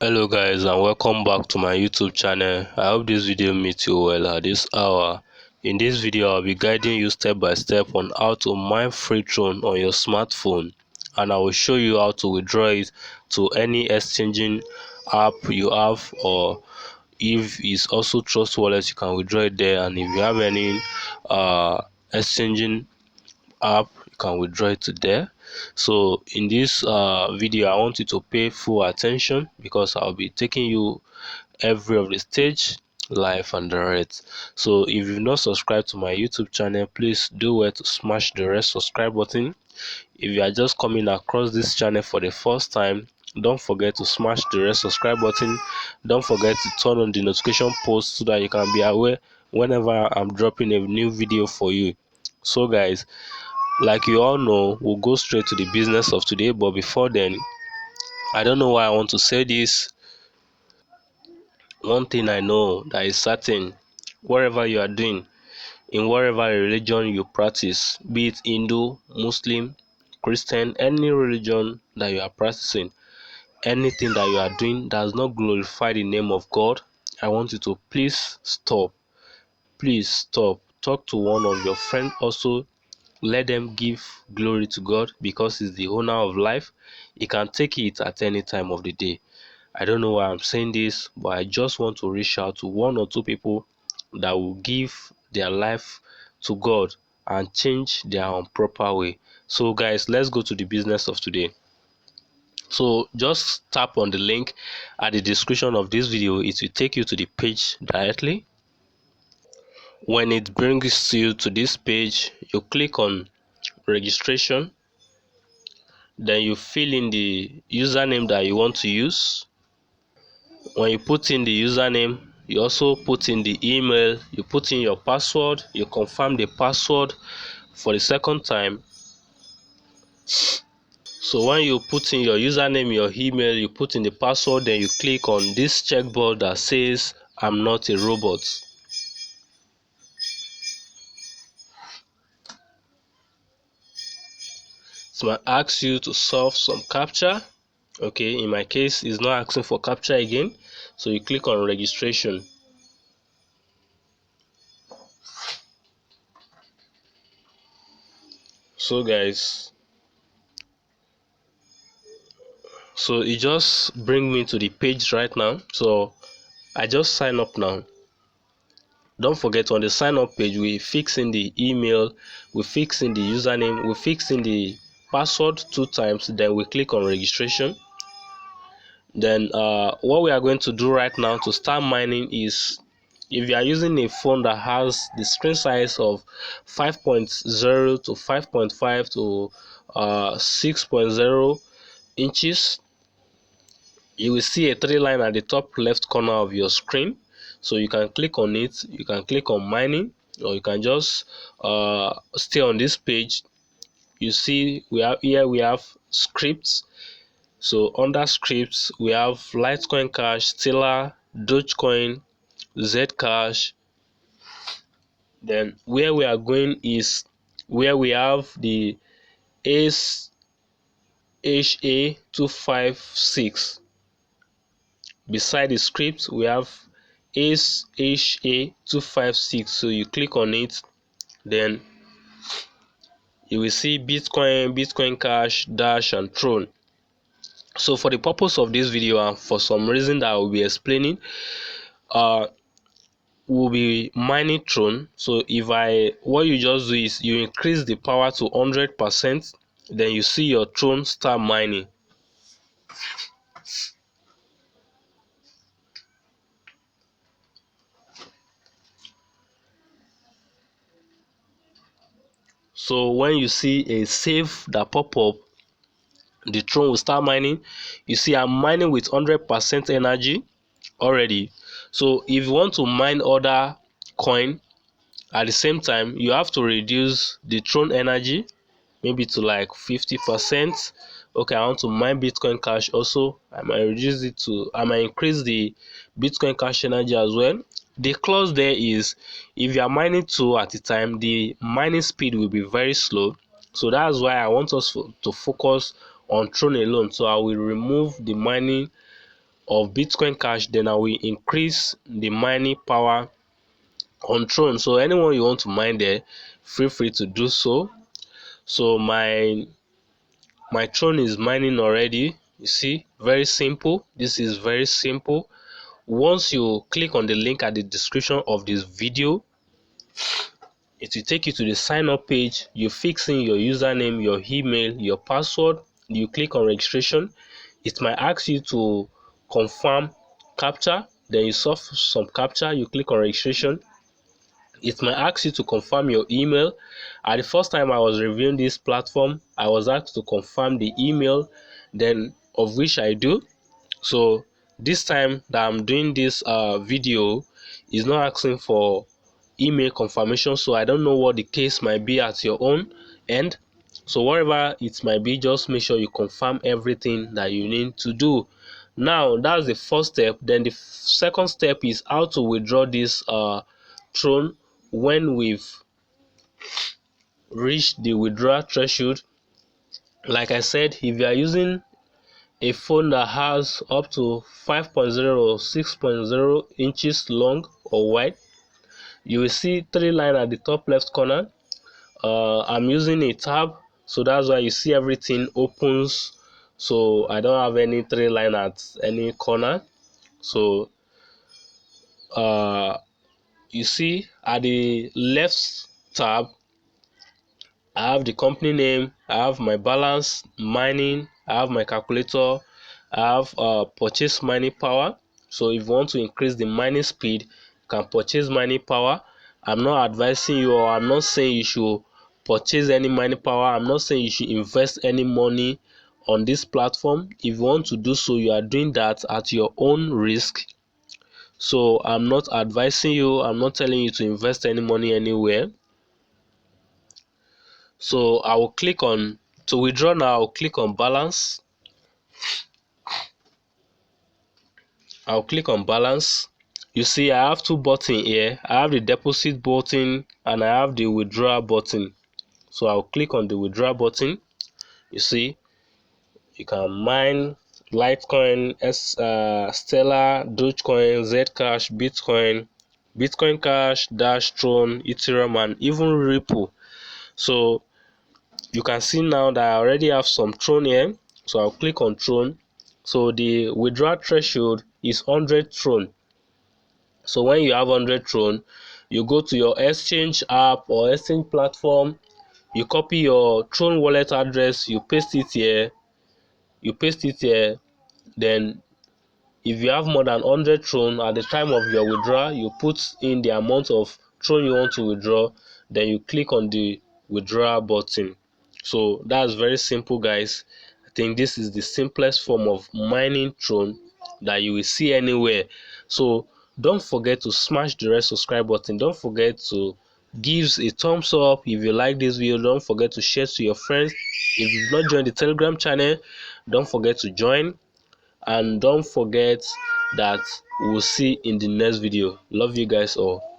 Hello guys, and welcome back to my YouTube channel. I hope this video meets you well at this hour. In this video I'll be guiding you step by step on how to mine free Tron on your smartphone, and I will show you how to withdraw it to any exchanging app you have, or if it's also Trust Wallet you can withdraw it there, and if you have any exchanging app you can withdraw it to there. So in this video I want you to pay full attention because I'll be taking you every of the stage live and direct. So if you've not subscribed to my YouTube channel, please do well to smash the red subscribe button. If you are just coming across this channel for the first time, don't forget to smash the red subscribe button. Don't forget to turn on the notification post so that you can be aware whenever I'm dropping a new video for you. So guys, like you all know, we'll go straight to the business of today. But before then, I don't know why I want to say this. One thing I know that is certain: whatever you are doing, in whatever religion you practice, be it Hindu, Muslim, Christian, any religion that you are practicing, anything that you are doing does not glorify the name of God, I want you to please stop. Please stop. Talk to one of your friends also. Let them give glory to God because He's the owner of life. He can take it at any time of the day. I don't know why I'm saying this, but I just want to reach out to one or two people that will give their life to God and change their own proper way. So guys, let's go to the business of today. So just tap on the link at the description of this video. It will take you to the page directly. When it brings you to this page, you click on registration. Then you fill in the username that you want to use. When you put in the username, you also put in the email, you put in your password, you confirm the password for the second time. So when you put in your username, your email, you put in the password, then you click on this checkbox that says I'm not a robot. It might ask you to solve some captcha. Okay, in my case it's not asking for captcha again, so you click on registration. So guys, so it just bring me to the page right now. So I just sign up now. Don't forget, on the sign up page we fix in the email, we fix in the username, we fix in the password 2 times, then we click on registration. Then what we are going to do right now to start mining is, if you are using a phone that has the screen size of 5.0 to 5.5 to 6.0 inches, you will see a 3 line at the top left corner of your screen. So you can click on it, you can click on mining, or you can just stay on this page. You see we have scripts. So under scripts we have Litecoin Cash, Stellar, Dogecoin, Zcash. Then where we are going is where we have the SHA256. Beside the script we have SHA256. So you click on it, then you will see Bitcoin, Bitcoin Cash, Dash, and Tron. So for the purpose of this video and for some reason that I will be explaining, we'll be mining Tron. So what you just do is you increase the power to 100%, then you see your Tron start mining. So when you see a save that pop up, the Tron will start mining. You see I'm mining with 100% energy already. So if you want to mine other coin at the same time, you have to reduce the Tron energy maybe to like 50%. Okay, I want to mine Bitcoin Cash also. I might increase the Bitcoin Cash energy as well. The clause there is, if you are mining 2 at a time, the mining speed will be very slow. So that's why I want us to focus on Tron alone. So I will remove the mining of Bitcoin Cash, then I will increase the mining power on Tron. So anyone you want to mine there, feel free to do so. So my Tron is mining already. You see, very simple. This is very simple. Once you click on the link at the description of this video, it will take you to the sign up page. You fix in your username, your email, your password. You click on registration. It might ask you to confirm captcha. Then you solve some captcha. You click on registration. It might ask you to confirm your email. At the first time I was reviewing this platform, I was asked to confirm the email, then of which I do. So this time that I'm doing this video is not asking for email confirmation, so I don't know what the case might be at your own end. So whatever it might be, just make sure you confirm everything that you need to do. Now that's the first step. Then the second step is how to withdraw this Tron when we've reached the withdrawal threshold. Like I said, if you are using a phone that has up to 5.0 or 6.0 inches long or wide, you will see 3 lines at the top left corner. I'm using a tab, so that's why you see everything opens. So I don't have any 3 line at any corner. So you see at the left tab, I have the company name, I have my balance, mining, I have my calculator, I have purchase mining power. So if you want to increase the mining speed, you can purchase mining power. I'm not advising you, or I'm not saying you should purchase any mining power. I'm not saying you should invest any money on this platform. If you want to do so, you are doing that at your own risk. So I'm not advising you, I'm not telling you to invest any money anywhere. So I will click on to withdraw now. I'll click on balance. I'll click on balance. You see, I have 2 buttons here. I have the deposit button and I have the withdrawal button. So I'll click on the withdrawal button. You see, you can mine Litecoin, Stellar, Dogecoin, Zcash, Bitcoin, Bitcoin Cash, Dash, Tron, Ethereum, and even Ripple. So you can see now that I already have some Tron here. So I'll click on Tron. So the withdrawal threshold is 100 Tron. So when you have 100 Tron, you go to your exchange app or exchange platform, you copy your Tron wallet address, you paste it here, then if you have more than 100 Tron at the time of your withdrawal, you put in the amount of Tron you want to withdraw, then you click on the withdrawal button. So that's very simple, guys. I think this is the simplest form of mining Tron that you will see anywhere. So don't forget to smash the red subscribe button. Don't forget to give a thumbs up if you like this video. Don't forget to share to your friends. If you've not joined the Telegram channel, don't forget to join. And don't forget that we'll see in the next video. Love you guys all.